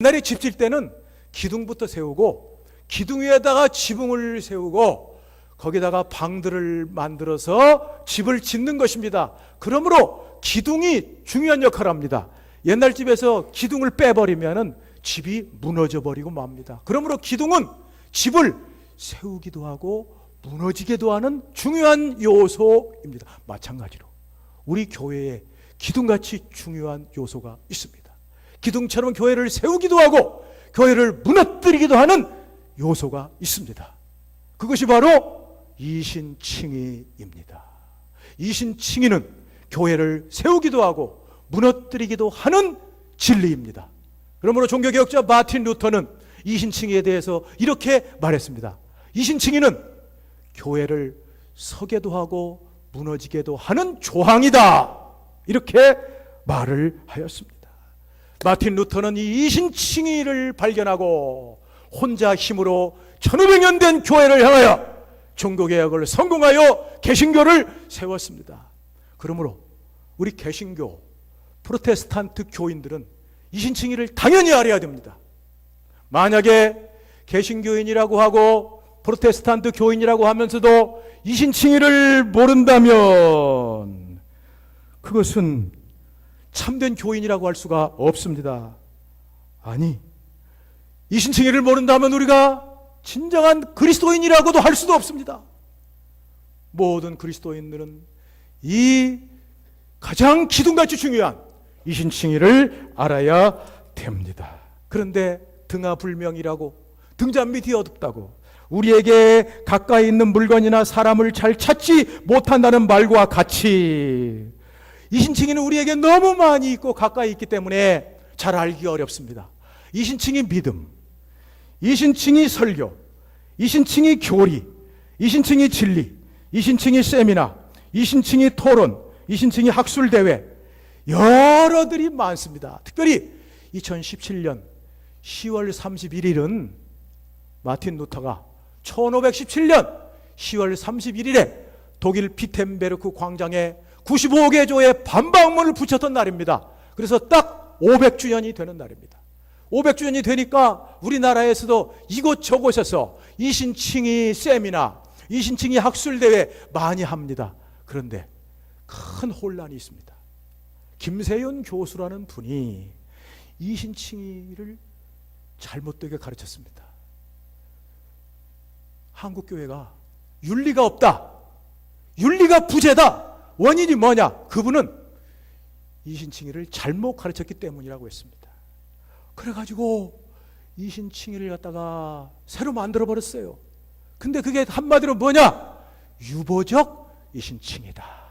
옛날에 집 질 때는 기둥부터 세우고 기둥 위에다가 지붕을 세우고 거기다가 방들을 만들어서 집을 짓는 것입니다. 그러므로 기둥이 중요한 역할을 합니다. 옛날 집에서 기둥을 빼버리면 집이 무너져 버리고 맙니다. 그러므로 기둥은 집을 세우기도 하고 무너지기도 하는 중요한 요소입니다. 마찬가지로 우리 교회에 기둥같이 중요한 요소가 있습니다. 기둥처럼 교회를 세우기도 하고 교회를 무너뜨리기도 하는 요소가 있습니다. 그것이 바로 이신칭의입니다. 이신칭의는 교회를 세우기도 하고 무너뜨리기도 하는 진리입니다. 그러므로 종교개혁자 마틴 루터는 이신칭의에 대해서 이렇게 말했습니다. 이신칭의는 교회를 서게도 하고 무너지게도 하는 조항이다. 이렇게 말을 하였습니다. 마틴 루터는 이 이신칭의를 발견하고 혼자 힘으로 1500년 된 교회를 향하여 종교개혁을 성공하여 개신교를 세웠습니다. 그러므로 우리 개신교, 프로테스탄트 교인들은 이신칭의를 당연히 알아야 됩니다. 만약에 개신교인이라고 하고 프로테스탄트 교인이라고 하면서도 이신칭의를 모른다면 그것은 참된 교인이라고 할 수가 없습니다. 아니, 이신칭의를 모른다면 우리가 진정한 그리스도인이라고도 할 수도 없습니다. 모든 그리스도인들은 이 가장 기둥같이 중요한 이신칭의를 알아야 됩니다. 그런데 등하불명이라고, 등잔밑이 어둡다고, 우리에게 가까이 있는 물건이나 사람을 잘 찾지 못한다는 말과 같이 이신칭의는 우리에게 너무 많이 있고 가까이 있기 때문에 잘 알기 어렵습니다. 이신칭의 믿음, 이신칭의 설교, 이신칭의 교리, 이신칭의 진리, 이신칭의 세미나, 이신칭의 토론, 이신칭의 학술대회, 여러들이 많습니다. 특별히 2017년 10월 31일은 마틴 루터가 1517년 10월 31일에 독일 피텐베르크 광장에 95개 조의 반박문을 붙였던 날입니다. 그래서 딱 500주년이 되는 날입니다. 500주년이 되니까 우리나라에서도 이곳저곳에서 이신칭의 세미나, 이신칭의 학술대회 많이 합니다. 그런데 큰 혼란이 있습니다. 김세윤 교수라는 분이 이신칭의를 잘못되게 가르쳤습니다. 한국교회가 윤리가 없다, 윤리가 부재다. 원인이 뭐냐? 그분은 이신칭의를 잘못 가르쳤기 때문이라고 했습니다. 그래가지고 이신칭의를 갖다가 새로 만들어버렸어요. 근데 그게 한마디로 뭐냐? 유보적 이신칭의다.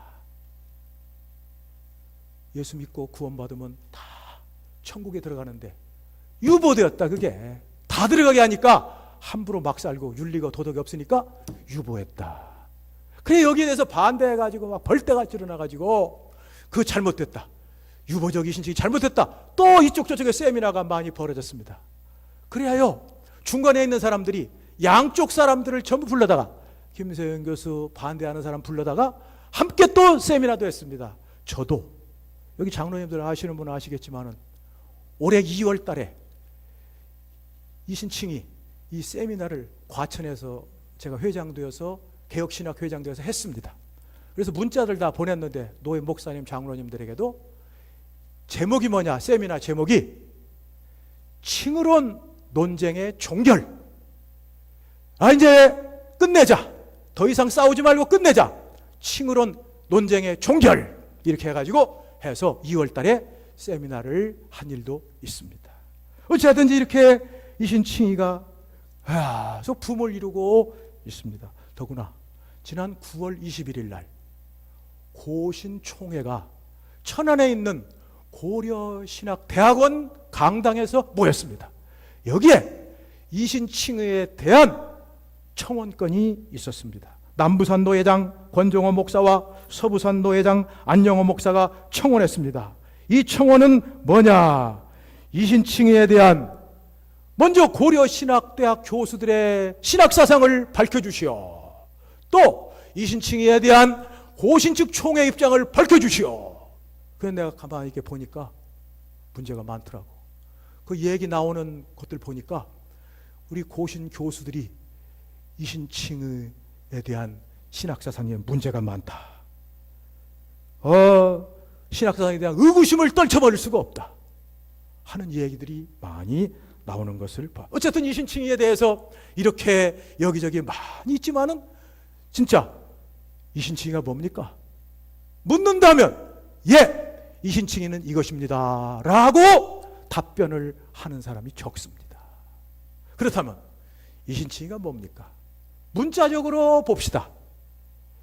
예수 믿고 구원받으면 다 천국에 들어가는데 유보되었다. 그게 다 들어가게 하니까 함부로 막 살고 윤리가 도덕이 없으니까 유보했다. 그래 여기에 대해서 반대해가지고 막 벌떼같이 일어나가지고 그 잘못됐다, 유보적 이신칭이 잘못됐다. 또 이쪽 저쪽에 세미나가 많이 벌어졌습니다. 그래야요 중간에 있는 사람들이 양쪽 사람들을 전부 불러다가 김세윤 교수 반대하는 사람 불러다가 함께 또 세미나도 했습니다. 저도 여기 장로님들 아시는 분은 아시겠지만은 올해 2월 달에 이신칭이 이 세미나를 과천에서 제가 회장되어서 개혁신학 회장되어서 했습니다. 그래서 문자들 다 보냈는데 노회 목사님 장로님들에게도 제목이 뭐냐? 세미나 제목이 칭의론 논쟁의 종결. 이제 끝내자. 더 이상 싸우지 말고 끝내자. 칭의론 논쟁의 종결. 이렇게 해가지고 해서 2월 달에 세미나를 한 일도 있습니다. 어찌하든지 이렇게 이신칭의가 계속 붐을 이루고 있습니다. 더구나 지난 9월 21일 날 고신총회가 천안에 있는 고려신학대학원 강당에서 모였습니다. 여기에 이신칭의에 대한 청원권이 있었습니다. 남부산도 회장 권종호 목사와 서부산도 회장 안영호 목사가 청원했습니다. 이 청원은 뭐냐? 이신칭의에 대한 먼저 고려신학대학 교수들의 신학사상을 밝혀주시오. 또 이신칭의에 대한 고신 측 총회 입장을 밝혀주시오. 그래서 내가 가만히 이렇게 보니까 문제가 많더라고. 그 얘기 나오는 것들 보니까 우리 고신 교수들이 이신칭에 대한 신학사상에 문제가 많다. 신학사상에 대한 의구심을 떨쳐버릴 수가 없다 하는 얘기들이 많이 나오는 것을 봐. 어쨌든 이신칭의에 대해서 이렇게 여기저기 많이 있지만은 진짜 이신칭의가 뭡니까? 묻는다면 예, 이신칭의는 이것입니다 라고 답변을 하는 사람이 적습니다. 그렇다면 이신칭의가 뭡니까? 문자적으로 봅시다.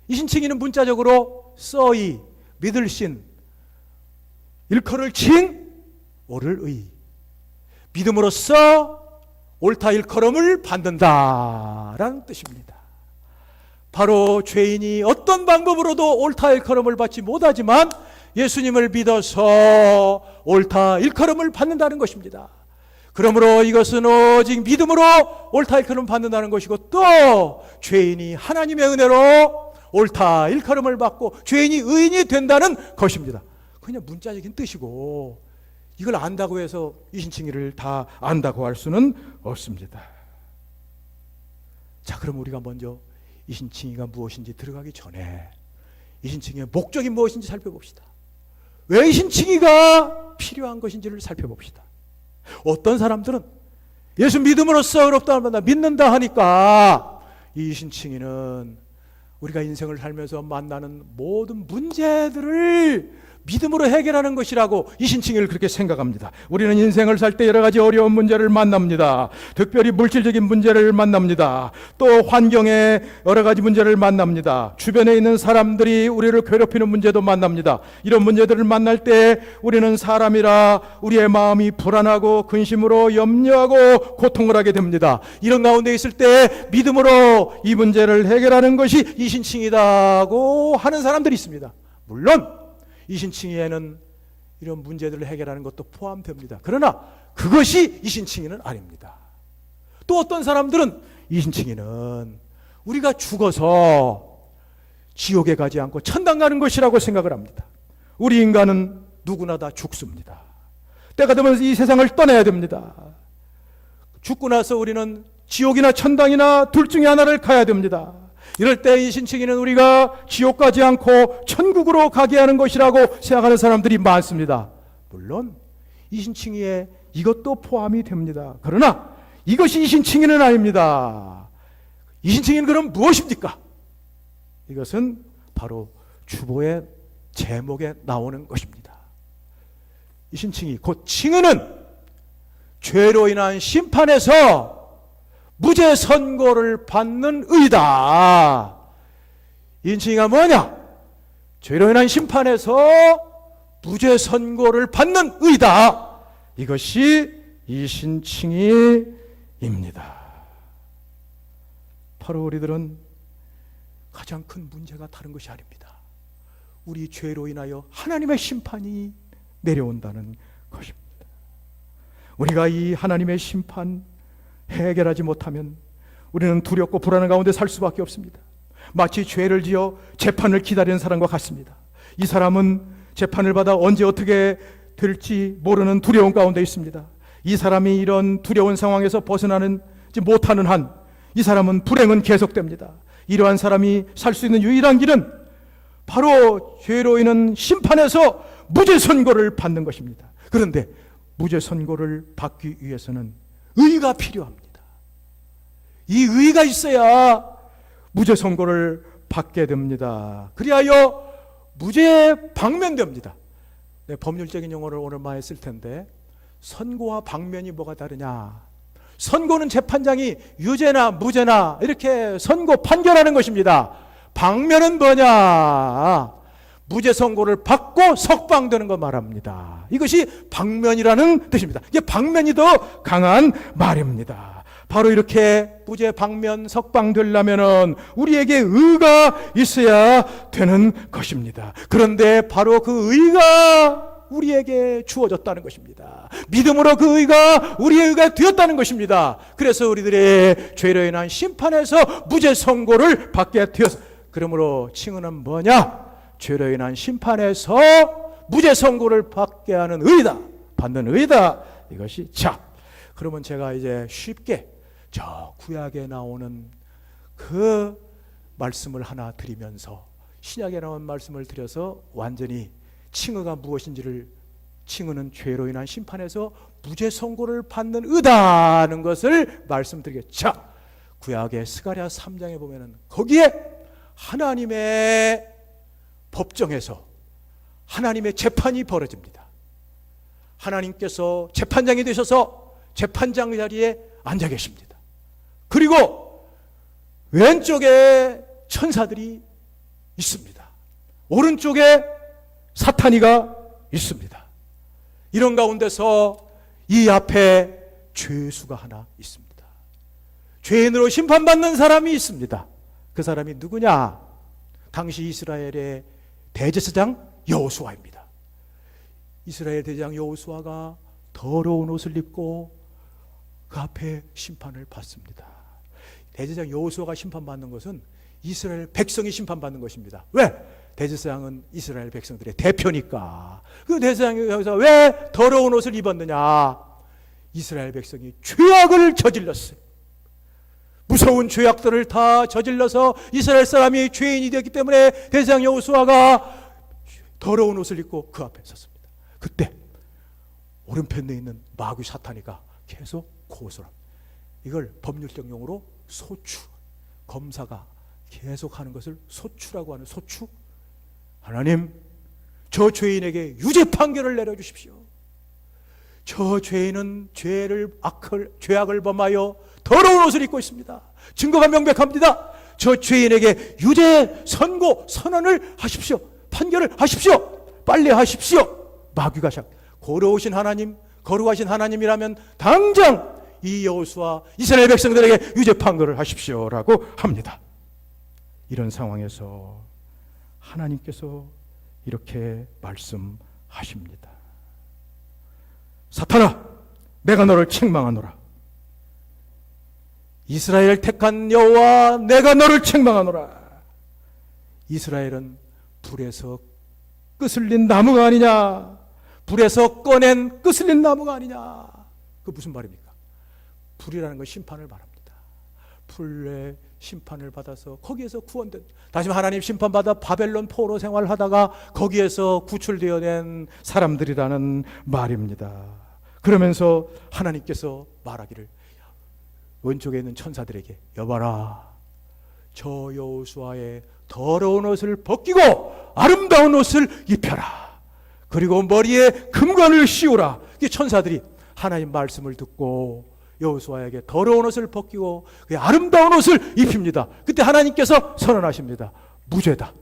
이신칭의는 문자적으로 써이, 믿을신, 일컬을 칭, 옳을 의, 믿음으로써 옳다 일컬음을 받는다라는 뜻입니다. 바로 죄인이 어떤 방법으로도 옳다 일컬음을 받지 못하지만 예수님을 믿어서 옳다 일컬음을 받는다는 것입니다. 그러므로 이것은 오직 믿음으로 옳다 일컬음을 받는다는 것이고, 또 죄인이 하나님의 은혜로 옳다 일컬음을 받고 죄인이 의인이 된다는 것입니다. 그냥 문자적인 뜻이고 이걸 안다고 해서 이신칭의를 다 안다고 할 수는 없습니다. 자, 그럼 우리가 먼저 이신칭의가 무엇인지 들어가기 전에 이신칭의의 목적이 무엇인지 살펴봅시다. 왜 이신칭의가 필요한 것인지를 살펴봅시다. 어떤 사람들은 예수 믿음으로써 의롭다 믿는다 하니까 이 이신칭의는 우리가 인생을 살면서 만나는 모든 문제들을 믿음으로 해결하는 것이라고 이신칭의를 그렇게 생각합니다. 우리는 인생을 살 때 여러 가지 어려운 문제를 만납니다. 특별히 물질적인 문제를 만납니다. 또 환경의 여러 가지 문제를 만납니다. 주변에 있는 사람들이 우리를 괴롭히는 문제도 만납니다. 이런 문제들을 만날 때 우리는 사람이라 우리의 마음이 불안하고 근심으로 염려하고 고통을 하게 됩니다. 이런 가운데 있을 때 믿음으로 이 문제를 해결하는 것이 이신칭의다고 하는 사람들이 있습니다. 물론 이신칭의에는 이런 문제들을 해결하는 것도 포함됩니다. 그러나 그것이 이신칭의는 아닙니다. 또 어떤 사람들은 이신칭의는 우리가 죽어서 지옥에 가지 않고 천당 가는 것이라고 생각을 합니다. 우리 인간은 누구나 다 죽습니다. 때가 되면 이 세상을 떠나야 됩니다. 죽고 나서 우리는 지옥이나 천당이나 둘 중에 하나를 가야 됩니다. 이럴 때 이신칭의는 우리가 지옥 가지 않고 천국으로 가게 하는 것이라고 생각하는 사람들이 많습니다. 물론 이신칭의에 이것도 포함이 됩니다. 그러나 이것이 이신칭의는 아닙니다. 이신칭의는 그럼 무엇입니까? 이것은 바로 주보의 제목에 나오는 것입니다. 이신칭의 곧 칭의는 죄로 인한 심판에서 무죄 선고를 받는 의다. 이신칭의가 뭐냐? 죄로 인한 심판에서 무죄 선고를 받는 의다. 이것이 이신칭의입니다. 바로 우리들은 가장 큰 문제가 다른 것이 아닙니다. 우리 죄로 인하여 하나님의 심판이 내려온다는 것입니다. 우리가 이 하나님의 심판 해결하지 못하면 우리는 두렵고 불안한 가운데 살 수밖에 없습니다. 마치 죄를 지어 재판을 기다리는 사람과 같습니다. 이 사람은 재판을 받아 언제 어떻게 될지 모르는 두려움 가운데 있습니다. 이 사람이 이런 두려운 상황에서 벗어나지 못하는 한 이 사람은 불행은 계속됩니다. 이러한 사람이 살 수 있는 유일한 길은 바로 죄로 인한 심판에서 무죄 선고를 받는 것입니다. 그런데 무죄 선고를 받기 위해서는 의가 필요합니다. 이 의가 있어야 무죄 선고를 받게 됩니다. 그리하여 무죄에 방면됩니다. 네, 법률적인 용어를 오늘 많이 쓸 텐데 선고와 방면이 뭐가 다르냐? 선고는 재판장이 유죄나 무죄나 이렇게 선고 판결하는 것입니다. 방면은 뭐냐? 무죄 선고를 받고 석방되는 거 말합니다. 이것이 방면이라는 뜻입니다. 이게 방면이 더 강한 말입니다. 바로 이렇게 무죄 방면 석방되려면은 우리에게 의가 있어야 되는 것입니다. 그런데 바로 그 의가 우리에게 주어졌다는 것입니다. 믿음으로 그 의가 우리의 의가 되었다는 것입니다. 그래서 우리들의 죄로 인한 심판에서 무죄 선고를 받게 되었어. 그러므로 칭의는 뭐냐? 죄로 인한 심판에서 무죄 선고를 받게 하는 의다, 받는 의다, 이것이. 자, 그러면 제가 이제 쉽게 저 구약에 나오는 그 말씀을 하나 드리면서 신약에 나온 말씀을 드려서 완전히 칭의가 무엇인지를, 칭의는 죄로 인한 심판에서 무죄 선고를 받는 의다는 것을 말씀드리겠습니다. 자, 구약의 스가랴 3장에 보면은 거기에 하나님의 법정에서 하나님의 재판이 벌어집니다. 하나님께서 재판장이 되셔서 재판장 자리에 앉아 계십니다. 그리고 왼쪽에 천사들이 있습니다. 오른쪽에 사탄이가 있습니다. 이런 가운데서 이 앞에 죄수가 하나 있습니다. 죄인으로 심판받는 사람이 있습니다. 그 사람이 누구냐? 당시 이스라엘의 대제사장 여호수아입니다. 이스라엘 대제사장 여호수아가 더러운 옷을 입고 그 앞에 심판을 받습니다. 대제사장 여호수아가 심판받는 것은 이스라엘 백성이 심판받는 것입니다. 왜? 대제사장은 이스라엘 백성들의 대표니까. 그 대제사장이 여기서 왜 더러운 옷을 입었느냐? 이스라엘 백성이 죄악을 저질렀어요. 무서운 죄악들을 다 저질러서 이스라엘 사람이 죄인이 되었기 때문에 대제사장 여호수아가 더러운 옷을 입고 그 앞에 섰습니다. 그때 오른편에 있는 마귀 사탄이가 계속 고소합니다. 이걸 법률적 용어로 소추, 검사가 계속 하는 것을 소추라고 하는. 소추, 하나님 저 죄인에게 유죄 판결을 내려주십시오. 저 죄인은 죄악을 범하여 더러운 옷을 입고 있습니다. 증거가 명백합니다. 저 죄인에게 유죄 선언을 하십시오. 판결을 하십시오. 빨리 하십시오. 마귀가 거룩하신 하나님이라면 당장 이 여호수아 이스라엘 백성들에게 유죄 판결을 하십시오라고 합니다. 이런 상황에서 하나님께서 이렇게 말씀하십니다. 사탄아, 내가 너를 책망하노라. 이스라엘을 택한 여호와, 내가 너를 책망하노라. 이스라엘은 불에서 끄슬린 나무가 아니냐? 불에서 꺼낸 끄슬린 나무가 아니냐? 그 무슨 말입니까? 불이라는 건 심판을 말합니다. 불의 심판을 받아서 거기에서 구원된, 다시 하나님 심판받아 바벨론 포로 생활하다가 거기에서 구출되어낸 사람들이라는 말입니다. 그러면서 하나님께서 말하기를 왼쪽에 있는 천사들에게, 여봐라, 저 여호수아의 더러운 옷을 벗기고 아름다운 옷을 입혀라. 그리고 머리에 금관을 씌우라. 천사들이 하나님 말씀을 듣고 여호수아에게 더러운 옷을 벗기고 아름다운 옷을 입힙니다. 그때 하나님께서 선언하십니다. 무죄다.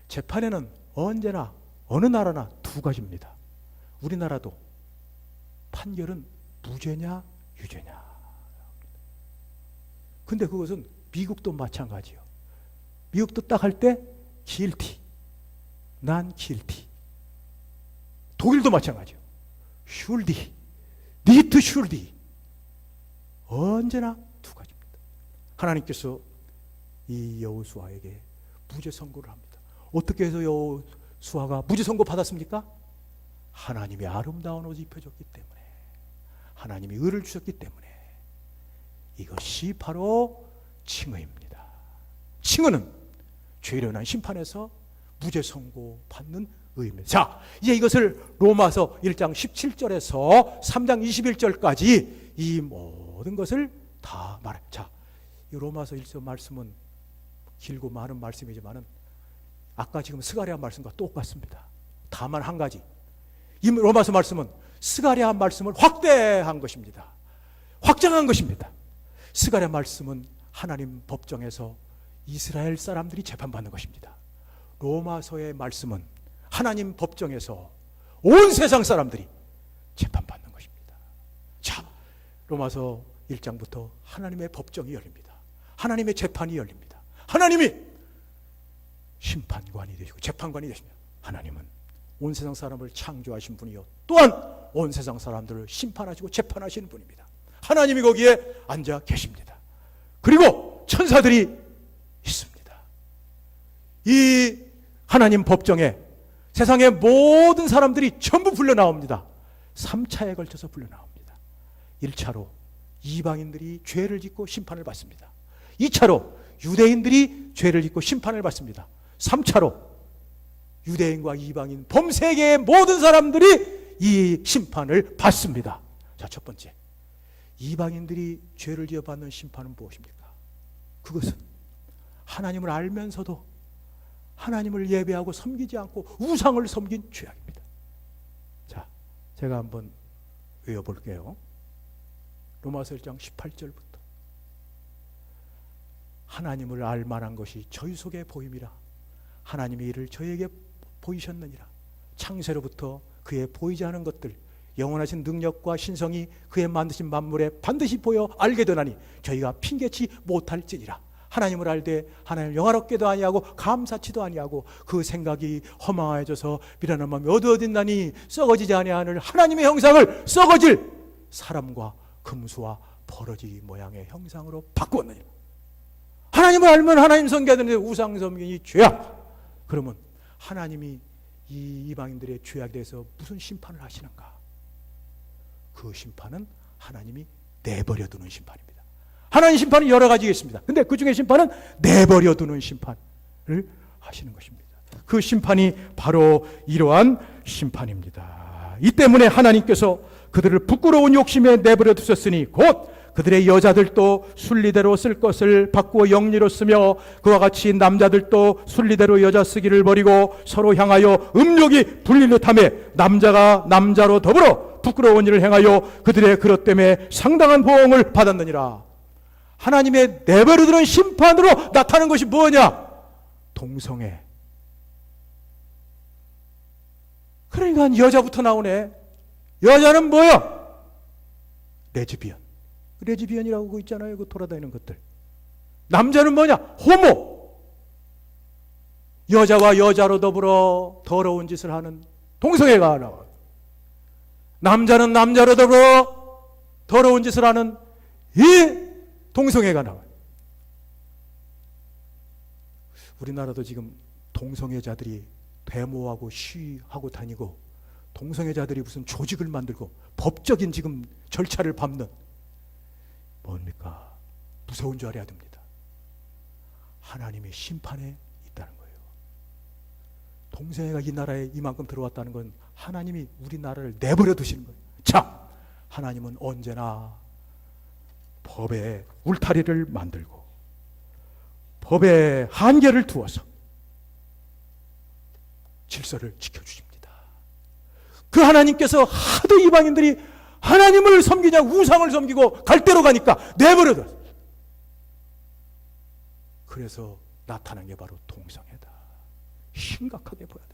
재판에는 언제나 어느 나라나 두 가지입니다. 우리나라도 판결은 무죄냐 유죄냐. 근데 그것은 미국도 마찬가지예요. 미국도 딱 할 때 guilty, 난 guilty. 독일도 마찬가지예요. schuldig, nicht schuldig. 언제나 두 가지입니다. 하나님께서 이 여호수아에게 무죄 선고를 합니다. 어떻게 해서 여호수아가 무죄 선고 받았습니까? 하나님이 아름다운 옷을 입혀줬기 때문에, 하나님이 의를 주셨기 때문에. 이것이 바로 칭의입니다. 칭의는 죄로 인한 심판에서 무죄 선고 받는 의입니다. 자, 이제 이것을 로마서 1장 17절에서 3장 21절까지 이 모든 것을 다 말해. 자, 이 로마서 1절 말씀은 길고 많은 말씀이지만은 아까 지금 스가랴 말씀과 똑같습니다. 다만 한 가지, 이 로마서 말씀은 스가랴 말씀을 확대한 것입니다. 확장한 것입니다. 스가랴 말씀은 하나님 법정에서 이스라엘 사람들이 재판받는 것입니다. 로마서의 말씀은 하나님 법정에서 온 세상 사람들이 재판받는 것입니다. 자, 로마서 1장부터 하나님의 법정이 열립니다. 하나님의 재판이 열립니다. 하나님이 심판관이 되시고 재판관이 되십니다. 하나님은 온 세상 사람을 창조하신 분이요, 또한 온 세상 사람들을 심판하시고 재판하시는 분입니다. 하나님이 거기에 앉아 계십니다. 그리고 천사들이 있습니다. 이 하나님 법정에 세상의 모든 사람들이 전부 불려 나옵니다. 3차에 걸쳐서 불려 나옵니다. 1차로 이방인들이 죄를 짓고 심판을 받습니다. 2차로 유대인들이 죄를 짓고 심판을 받습니다. 3차로 유대인과 이방인 범세계의 모든 사람들이 이 심판을 받습니다. 자, 첫 번째, 이방인들이 죄를 지어 받는 심판은 무엇입니까? 그것은 하나님을 알면서도 하나님을 예배하고 섬기지 않고 우상을 섬긴 죄악입니다. 자, 제가 한번 외워볼게요. 로마서 1장 18절부터 하나님을 알 만한 것이 저희 속에 보임이라 하나님의 일을 저에게 보이셨느니라. 창세로부터 그의 보이지 않은 것들 영원하신 능력과 신성이 그의 만드신 만물에 반드시 보여 알게 되나니 저희가 핑계치 못할지니라. 하나님을 알되 하나님을 영화롭게도 아니하고 감사치도 아니하고 그 생각이 허망해져서 미련한 마음이 어두워진다니 썩어지지 아니하는 하나님의 형상을 썩어질 사람과 금수와 벌어지기 모양의 형상으로 바꾸었느니라. 하나님을 알면 하나님 섬겨야 되는데 우상 섬김이 죄악. 그러면 하나님이 이 이방인들의 죄악에 대해서 무슨 심판을 하시는가? 그 심판은 하나님이 내버려 두는 심판입니다. 하나님 심판은 여러 가지가 있습니다. 근데 그 중에 심판은 내버려 두는 심판을 하시는 것입니다. 그 심판이 바로 이러한 심판입니다. 이 때문에 하나님께서 그들을 부끄러운 욕심에 내버려 두셨으니 곧 그들의 여자들도 순리대로 쓸 것을 바꾸어 영리로 쓰며 그와 같이 남자들도 순리대로 여자 쓰기를 버리고 서로 향하여 음욕이 불릴 듯하며 남자가 남자로 더불어 부끄러운 일을 행하여 그들의 그릇 때문에 상당한 보응을 받았느니라. 하나님의 내버려두는 심판으로 나타나는 것이 뭐냐? 동성애. 그러니까 여자부터 나오네. 여자는 뭐야? 레즈비언. 레즈비언이라고 그거 있잖아요. 그 돌아다니는 것들. 남자는 뭐냐? 호모. 여자와 여자로 더불어 더러운 짓을 하는 동성애가 나와요. 남자는 남자로 더불어 더러운 짓을 하는 이 동성애가 나와요. 우리나라도 지금 동성애자들이 데모하고 시위하고 다니고 동성애자들이 무슨 조직을 만들고 법적인 지금 절차를 밟는 뭡니까? 무서운 줄 알아야 됩니다. 하나님의 심판에 있다는 거예요. 동성애가 이 나라에 이만큼 들어왔다는 건 하나님이 우리나라를 내버려 두시는 거예요. 자, 하나님은 언제나 법에 울타리를 만들고 법에 한계를 두어서 질서를 지켜주십니다. 그 하나님께서 하도 이방인들이 하나님을 섬기냐 우상을 섬기고 갈대로 가니까 내버려둬. 그래서 나타난 게 바로 동성애다. 심각하게 보여야 돼요.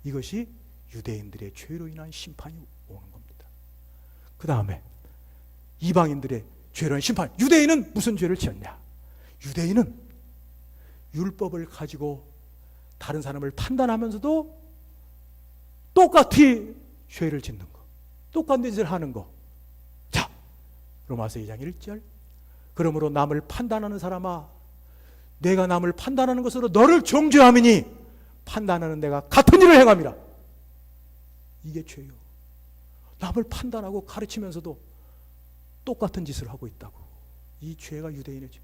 이것이 유대인들의 죄로 인한 심판이 오는 겁니다. 그 다음에 이방인들의 죄로 인한 심판. 유대인은 무슨 죄를 지었냐? 유대인은 율법을 가지고 다른 사람을 판단하면서도 똑같이 죄를 짓는 거. 똑같은 짓을 하는 거. 자, 로마서 2장 1절. 그러므로 남을 판단하는 사람아, 내가 남을 판단하는 것으로 너를 정죄함이니 판단하는 내가 같은 일을 행함이라. 이게 죄요. 남을 판단하고 가르치면서도 똑같은 짓을 하고 있다고. 이 죄가 유대인의 죄.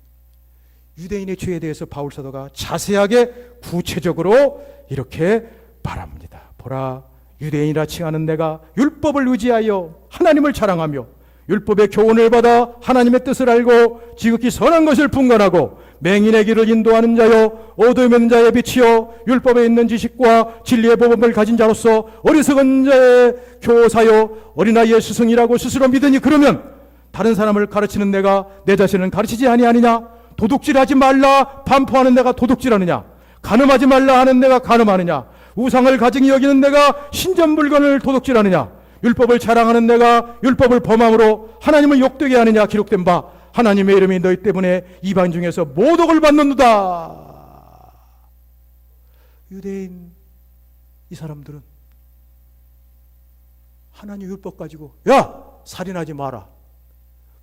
유대인의 죄에 대해서 바울 사도가 자세하게 구체적으로 이렇게 말합니다. 보라, 유대인이라 칭하는 내가 율법을 의지하여 하나님을 자랑하며 율법의 교훈을 받아 하나님의 뜻을 알고 지극히 선한 것을 분간하고 맹인의 길을 인도하는 자여 어두움에 있는 자의 빛이여 율법에 있는 지식과 진리의 법을 가진 자로서 어리석은 자의 교사여 어린아이의 스승이라고 스스로 믿으니 그러면 다른 사람을 가르치는 내가 내 자신은 가르치지 아니하느냐? 도둑질하지 말라 반포하는 내가 도둑질하느냐? 간음하지 말라 하는 내가 간음하느냐? 우상을 가증히 여기는 내가 신전 물건을 도둑질하느냐? 율법을 자랑하는 내가 율법을 범함으로 하나님을 욕되게 하느냐? 기록된 바 하나님의 이름이 너희 때문에 이방 중에서 모독을 받는도다. 유대인 이 사람들은 하나님 율법 가지고 야, 살인하지 마라,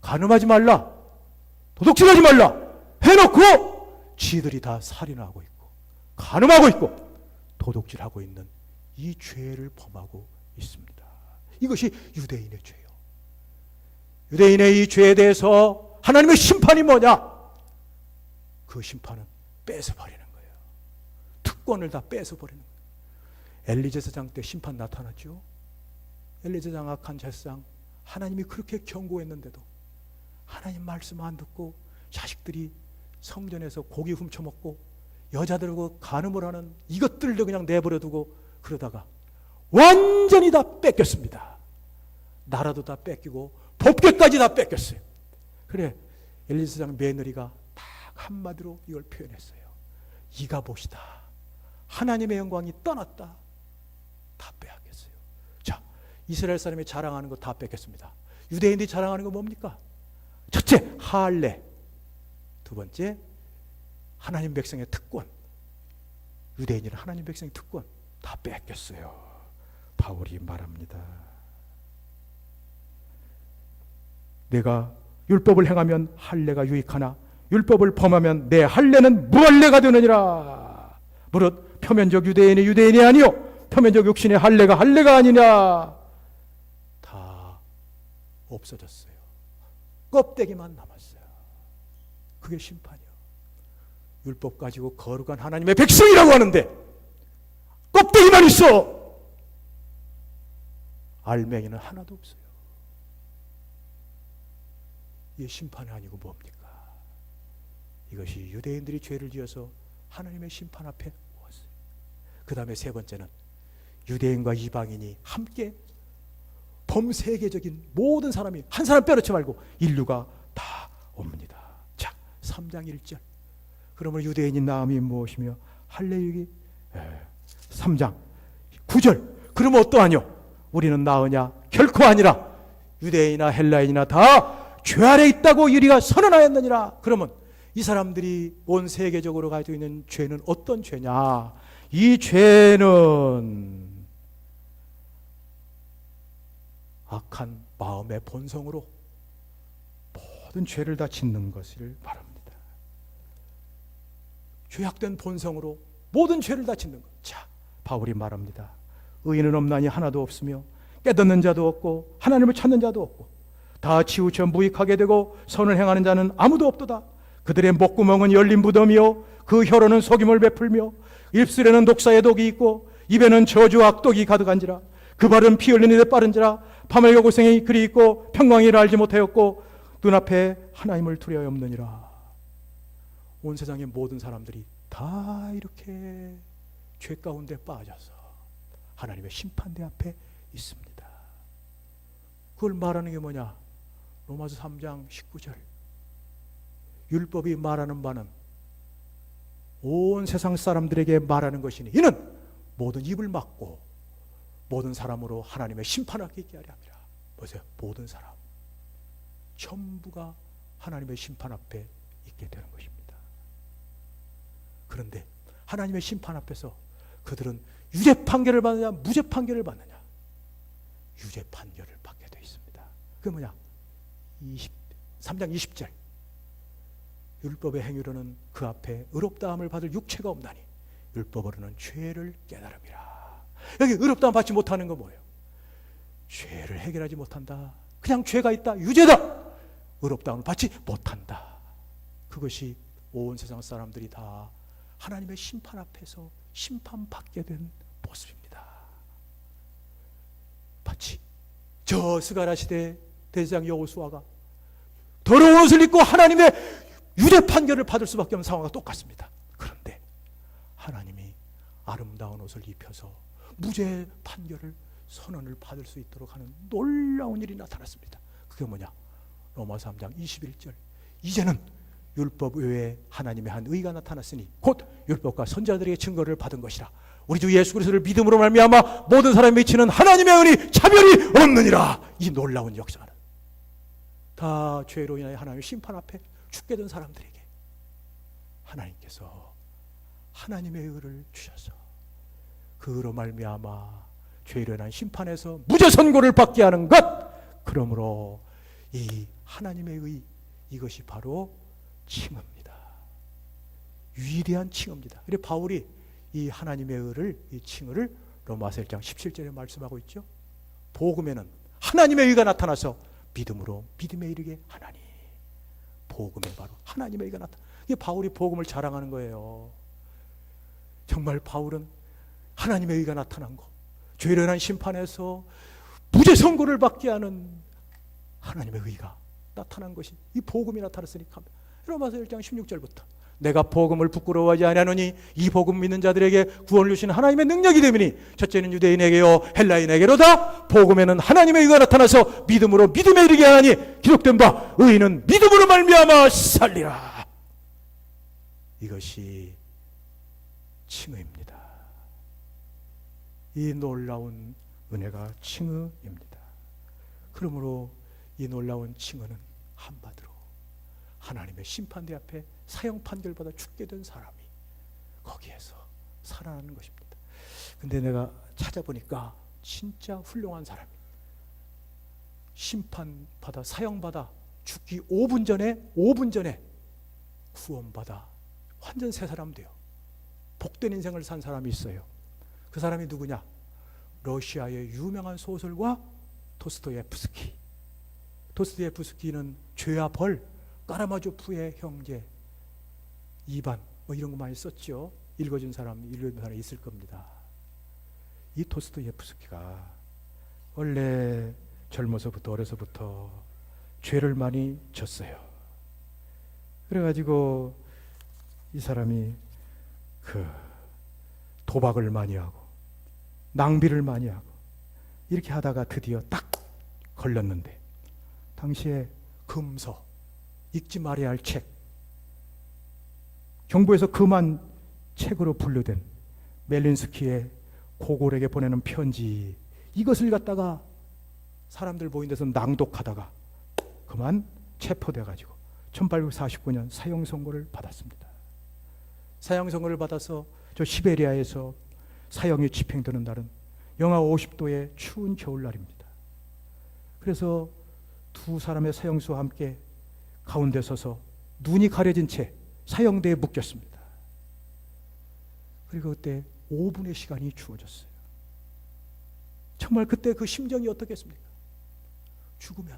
간음하지 말라, 도둑질하지 말라 해놓고 지들이 다 살인하고 있고 간음하고 있고 도둑질하고 있는 이 죄를 범하고 있습니다. 이것이 유대인의 죄요. 유대인의 이 죄에 대해서 하나님의 심판이 뭐냐? 그 심판은 뺏어버리는 거예요. 특권을 다 뺏어버리는 거예요. 엘리 제사장 때 심판 나타났죠. 엘리 제사장 악한 제사장, 하나님이 그렇게 경고했는데도 하나님 말씀 안 듣고 자식들이 성전에서 고기 훔쳐먹고 여자들하고 간음을 하는 이것들도 그냥 내버려두고 그러다가 완전히 다 뺏겼습니다. 나라도 다 뺏기고 법궤까지 다 뺏겼어요. 그래, 엘리 제사장 며느리가 딱 한마디로 이걸 표현했어요. 이가 보시다. 하나님의 영광이 떠났다. 다 빼앗겼어요. 자, 이스라엘 사람이 자랑하는 거 다 뺏겼습니다. 유대인들이 자랑하는 거 뭡니까? 첫째, 할례. 두 번째, 하나님 백성의 특권. 유대인이란 하나님 백성의 특권 다 뺏겼어요. 바울이 말합니다. 내가 율법을 행하면 할례가 유익하나 율법을 범하면 내 할례는 무할례가 되느니라. 무릇 표면적 유대인의 유대인이 아니요 표면적 육신의 할례가 할례가 아니냐. 다 없어졌어요. 껍데기만 남았어요. 그게 심판이요. 율법 가지고 거룩한 하나님의 백성이라고 하는데 껍데기만 있어. 알맹이는 하나도 없어요. 이게 심판이 아니고 뭡니까? 이것이 유대인들이 죄를 지어서 하나님의 심판 앞에 왔어요. 그 다음에 세 번째는 유대인과 이방인이 함께 범세계적인 모든 사람이 한 사람 빼놓지 말고 인류가 다 옵니다. 자, 3장 1절. 그러면 유대인이 나음이 무엇이며 할례육이 3장 9절. 그러면 어떠하뇨? 우리는 나으냐? 결코 아니라 유대인이나 헬라인이나 다 죄 아래 있다고 우리가 선언하였느니라. 그러면 이 사람들이 온 세계적으로 가지고 있는 죄는 어떤 죄냐? 이 죄는 악한 마음의 본성으로 모든 죄를 다 짓는 것을 말합니다. 죄악된 본성으로 모든 죄를 다 짓는 것. 자, 바울이 말합니다. 의인은 없나니 하나도 없으며 깨닫는 자도 없고 하나님을 찾는 자도 없고 다 치우쳐 무익하게 되고 선을 행하는 자는 아무도 없도다. 그들의 목구멍은 열린 무덤이요 그 혀로는 속임을 베풀며 입술에는 독사의 독이 있고 입에는 저주와 악독이 가득한지라. 그 발은 피 흘리는 데 빠른지라. 밤을 고생이 그리 있고 평강이라 알지 못하였고 눈앞에 하나님을 두려워 없느니라. 온 세상의 모든 사람들이 다 이렇게 죄 가운데 빠져서 하나님의 심판대 앞에 있습니다. 그걸 말하는 게 뭐냐? 로마서 3장 19절. 율법이 말하는 바는 온 세상 사람들에게 말하는 것이니 이는 모든 입을 막고 모든 사람으로 하나님의 심판하게 있게 하려 함이라. 보세요. 모든 사람 전부가 하나님의 심판 앞에 있게 되는 것입니다. 그런데 하나님의 심판 앞에서 그들은 유죄 판결을 받느냐 무죄 판결을 받느냐? 유죄 판결을 받게 되어 있습니다. 그게 뭐냐? 3장 20절. 율법의 행위로는 그 앞에 의롭다함을 받을 육체가 없나니 율법으로는 죄를 깨달음이라. 여기 의롭다함 받지 못하는 건 뭐예요? 죄를 해결하지 못한다. 그냥 죄가 있다. 유죄다. 의롭다함을 받지 못한다. 그것이 온 세상 사람들이 다 하나님의 심판 앞에서 심판받게 된 모습입니다. 마치 저 스가랴 시대 대제사장 여호수아가 더러운 옷을 입고 하나님의 유죄 판결을 받을 수밖에 없는 상황과 똑같습니다. 그런데 하나님이 아름다운 옷을 입혀서 무죄 판결을 선언을 받을 수 있도록 하는 놀라운 일이 나타났습니다. 그게 뭐냐? 로마서 3장 21절. 이제는 율법 외에 하나님의 한 의가 나타났으니 곧 율법과 선지자들에게 증거를 받은 것이라. 우리 주 예수 그리스도를 믿음으로 말미암아 모든 사람이 미치는 하나님의 은이 차별이 없느니라. 이 놀라운 역사는 다 죄로 인하여 하나님의 심판 앞에 죽게 된 사람들에게 하나님께서 하나님의 의를 주셔서 그 의로 말미암아 죄로 인한 심판에서 무죄 선고를 받게 하는 것. 그러므로 이 하나님의 의, 이것이 바로 칭의입니다. 위대한 칭의입니다. 그래서 바울이 이 하나님의 의를, 이 칭의를 로마서 1장 17절에 말씀하고 있죠. 복음에는 하나님의 의가 나타나서 믿음으로 믿음에 이르게 하나니. 복음에 바로 하나님의 의가 나타나. 이게 바울이 복음을 자랑하는 거예요. 정말 바울은 하나님의 의가 나타난 거, 죄로 인한 심판에서 무죄 선고를 받게 하는 하나님의 의가 나타난 것이 이 복음이 나타났으니까. 로마서 1장 16절부터 내가 복음을 부끄러워하지 아니하노니 이 복음 믿는 자들에게 구원을 주시는 하나님의 능력이 됨이니 첫째는 유대인에게요 헬라인에게로다. 복음에는 하나님의 의가 나타나서 믿음으로 믿음에 이르게 하니 기록된 바 의인은 믿음으로 말미암아 살리라. 이것이 칭의입니다. 이 놀라운 은혜가 칭의입니다. 그러므로 이 놀라운 칭의는 한마디로 하나님의 심판대 앞에 사형 판결받아 죽게 된 사람이 거기에서 살아나는 것입니다. 근데 내가 찾아보니까 진짜 훌륭한 사람이 심판받아 사형받아 죽기 5분 전에 구원받아 완전 새 사람 돼요. 복된 인생을 산 사람이 있어요. 그 사람이 누구냐? 러시아의 유명한 소설가 도스토옙스키. 도스토옙스키는 죄와 벌, 까라마조프의 형제, 이반 이런 거 많이 썼죠. 읽은 사람이 있을 겁니다. 이 도스토옙스키가 원래 어려서부터 죄를 많이 졌어요. 그래가지고 이 사람이 도박을 많이 하고 낭비를 많이 하고 이렇게 하다가 드디어 딱 걸렸는데, 당시에 금서, 읽지 말아야 할 책, 정부에서 금한 책으로 분류된 멜린스키의 고골에게 보내는 편지, 이것을 갖다가 사람들 보인 데서 낭독하다가 그만 체포돼가지고 1849년 사형 선고를 받았습니다. 사형 선고를 받아서 저 시베리아에서 사형이 집행되는 날은 영하 50도의 추운 겨울날입니다. 그래서 두 사람의 사형수와 함께 가운데 서서 눈이 가려진 채 사형대에 묶였습니다. 그리고 그때 5분의 시간이 주어졌어요. 정말 그때 그 심정이 어떻겠습니까? 죽으면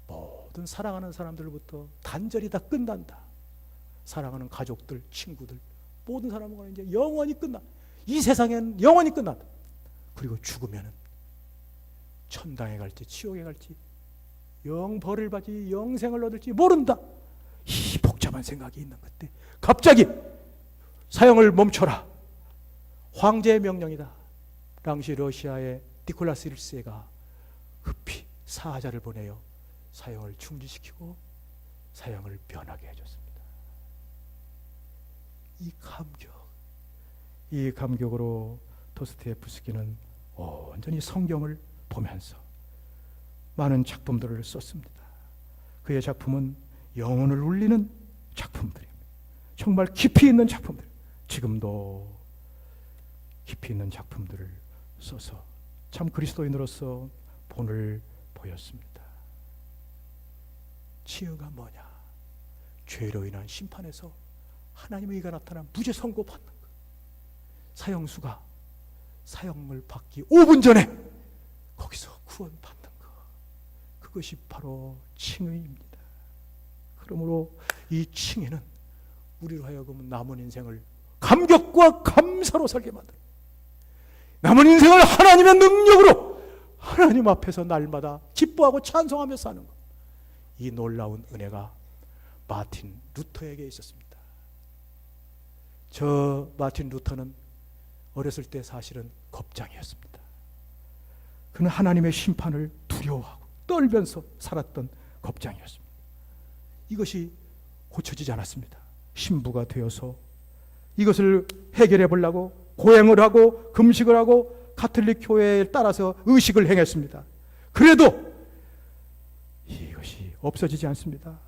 모든 사랑하는 사람들부터 단절이 다 끝난다. 사랑하는 가족들, 친구들, 모든 사람과 이제 영원히 끝나. 이 세상에는 영원히 끝난다. 그리고 죽으면 천당에 갈지 지옥에 갈지 영 벌을 받지 영생을 얻을지 모른다. 이 복잡한 생각이 있는 그때 갑자기 사형을 멈춰라. 황제의 명령이다. 당시 러시아의 니콜라스 1세가 급히 사자를 보내어 사형을 중지시키고 사형을 변하게 해줬습니다. 이 감격으로 도스토옙스키는 온전히 성경을 보면서 많은 작품들을 썼습니다. 그의 작품은 영혼을 울리는 작품들입니다. 정말 깊이 있는 작품들, 지금도 깊이 있는 작품들을 써서 참 그리스도인으로서 본을 보였습니다. 치유가 뭐냐? 죄로 인한 심판에서 하나님의 의가 나타나 무죄 선고받는 것. 사형수가 사형을 받기 5분 전에 거기서 구원받는 것. 그것이 바로 칭의입니다. 그러므로 이 칭의는 우리로 하여금 남은 인생을 감격과 감사로 살게 만들어. 남은 인생을 하나님의 능력으로 하나님 앞에서 날마다 기뻐하고 찬송하며 사는 것. 이 놀라운 은혜가 마틴 루터에게 있었습니다. 저 마틴 루터는 어렸을 때 사실은 겁장이었습니다. 그는 하나님의 심판을 두려워하고 떨면서 살았던 겁장이었습니다. 이것이 고쳐지지 않았습니다. 신부가 되어서 이것을 해결해 보려고 고행을 하고 금식을 하고 가톨릭 교회에 따라서 의식을 행했습니다. 그래도 이것이 없어지지 않습니다.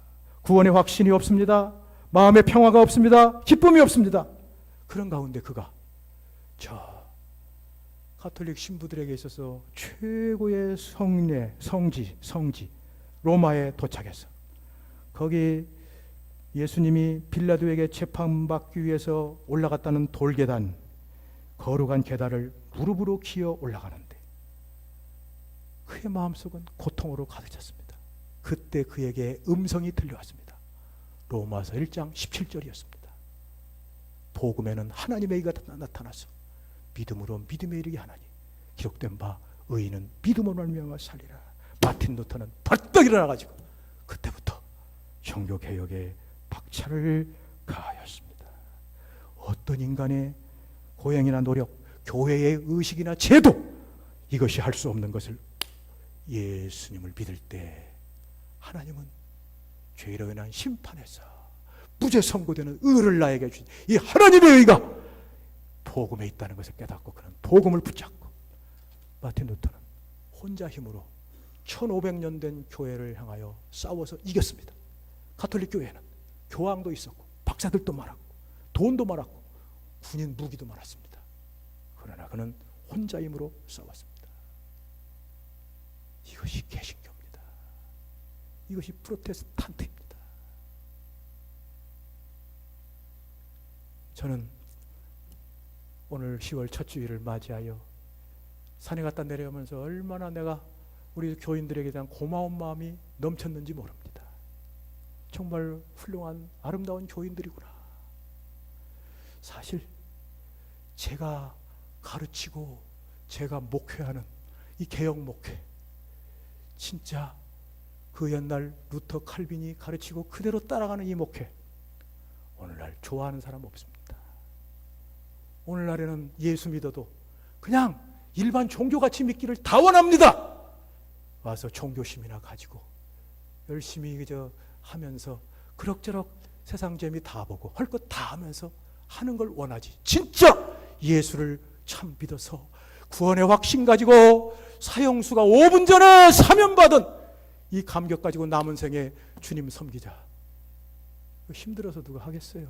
구원의 확신이 없습니다. 마음의 평화가 없습니다. 기쁨이 없습니다. 그런 가운데 그가 저 가톨릭 신부들에게 있어서 최고의 성지 로마에 도착해서 거기 예수님이 빌라도에게 재판받기 위해서 올라갔다는 돌계단, 거룩한 계단을 무릎으로 기어 올라가는데 그의 마음속은 고통으로 가득 찼습니다. 그때 그에게 음성이 들려왔습니다. 로마서 1장 17절이었습니다. 복음에는 하나님의 의가 나타나서 믿음으로 믿음에 이르게 하나니 기록된 바 의인은 믿음으로 말미암아 살리라. 마틴 루터는 벌떡 일어나가지고 그때부터 종교개혁에 박차를 가하였습니다. 어떤 인간의 고행이나 노력, 교회의 의식이나 제도, 이것이 할 수 없는 것을 예수님을 믿을 때 하나님은 죄로 인한 심판에서 무죄 선고되는 의를 나에게 주신 이 하나님의 의가 복음에 있다는 것을 깨닫고 그는 복음을 붙잡고, 마틴 루터는 혼자 힘으로 1500년 된 교회를 향하여 싸워서 이겼습니다. 가톨릭 교회는 교황도 있었고 박사들도 많았고 돈도 많았고 군인 무기도 많았습니다. 그러나 그는 혼자 힘으로 싸웠습니다. 이것이 개신교입니다. 이것이 프로테스탄트입니다. 저는 오늘 10월 첫 주일을 맞이하여 산에 갔다 내려오면서 얼마나 내가 우리 교인들에게 대한 고마운 마음이 넘쳤는지 모릅니다. 정말 훌륭한 아름다운 교인들이구나. 사실 제가 가르치고 제가 목회하는 이 개혁 목회, 진짜 그 옛날 루터 칼빈이 가르치고 그대로 따라가는 이 목회, 오늘날 좋아하는 사람 없습니다. 오늘날에는 예수 믿어도 그냥 일반 종교같이 믿기를 다 원합니다. 와서 종교심이나 가지고 열심히 그저 하면서 그럭저럭 세상 재미 다 보고 할 것 다 하면서 하는 걸 원하지, 진짜 예수를 참 믿어서 구원의 확신 가지고 사형수가 5분 전에 사면받은 이 감격 가지고 남은 생에 주님 섬기자, 힘들어서 누가 하겠어요.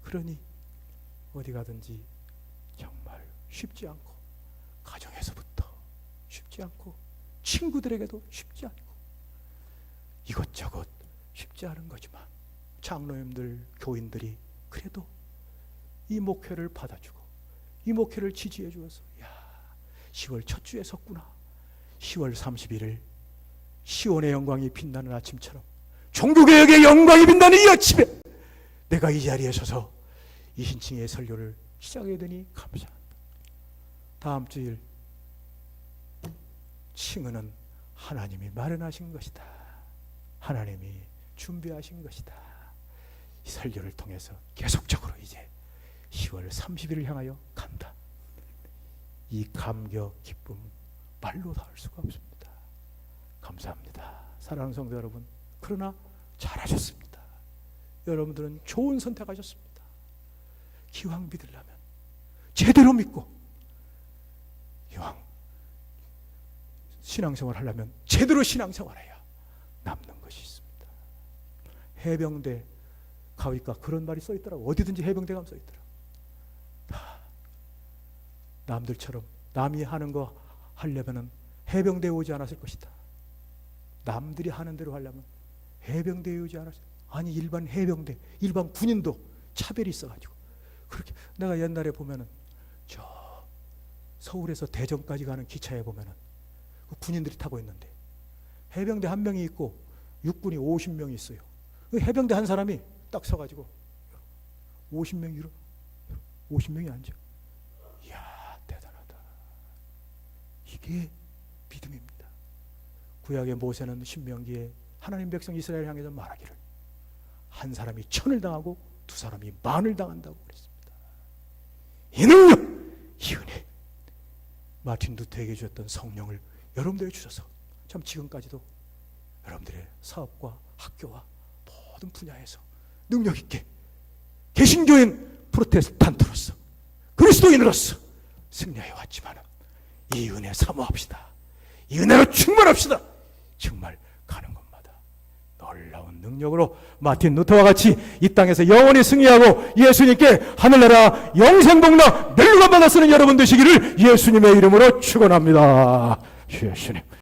그러니 어디 가든지 정말 쉽지 않고, 가정에서부터 쉽지 않고, 친구들에게도 쉽지 않고, 이것저것 쉽지 않은 거지만 장로님들, 교인들이 그래도 이 목회를 받아주고 이 목회를 지지해 주어서, 야, 10월 첫 주에 섰구나. 10월 31일 시온의 영광이 빛나는 아침처럼, 종교개혁의 영광이 빛나는 이 아침에 내가 이 자리에 서서 이신칭의 설교를 시작해야 되니 감사합니다. 다음 주일 칭의는 하나님이 마련하신 것이다. 하나님이 준비하신 것이다. 이 설교를 통해서 계속적으로 이제 10월 30일을 향하여 간다. 이 감격, 기쁨 말로 다 할 수가 없습니다. 감사합니다. 사랑하는 성도 여러분, 그러나 잘하셨습니다. 여러분들은 좋은 선택하셨습니다. 기왕 믿으려면 제대로 믿고, 이왕 신앙생활 하려면 제대로 신앙생활해야 남는 것이 있습니다. 해병대 가위가 그런 말이 써있더라고. 어디든지 해병대 가면 써있더라고. 다 남들처럼 남이 하는 거 하려면 해병대에 오지 않았을 것이다. 남들이 하는 대로 하려면 해병대에 오지 않았을, 아니 일반 해병대, 일반 군인도 차별이 있어가지고 그렇게. 내가 옛날에 보면은 저 서울에서 대전까지 가는 기차에 보면은 그 군인들이 타고 있는데 해병대 한 명이 있고 육군이 50명이 있어요. 그 해병대 한 사람이 딱 서가지고 50명이 50명이 앉아. 이야, 대단하다. 이게 믿음입니다. 구약의 모세는 신명기에 하나님 백성 이스라엘 향해서 말하기를 한 사람이 1000을 당하고 두 사람이 10,000을 당한다고 그랬습니다. 이 능력, 이 은혜, 마틴 루터에게 주셨던 성령을 여러분들에게 주셔서 참 지금까지도 여러분들의 사업과 학교와 모든 분야에서 능력 있게 개신교인 프로테스탄트로서, 그리스도인으로서 승리해 왔지만 이 은혜 사모합시다. 이 은혜로 충만합시다. 정말 가는 것마다 놀라운 능력으로 마틴 루터와 같이 이 땅에서 영원히 승리하고 예수님께 하늘나라 영생복락 멸류관 받아 쓰는 여러분 되시기를 예수님의 이름으로 축원합니다. 예수님.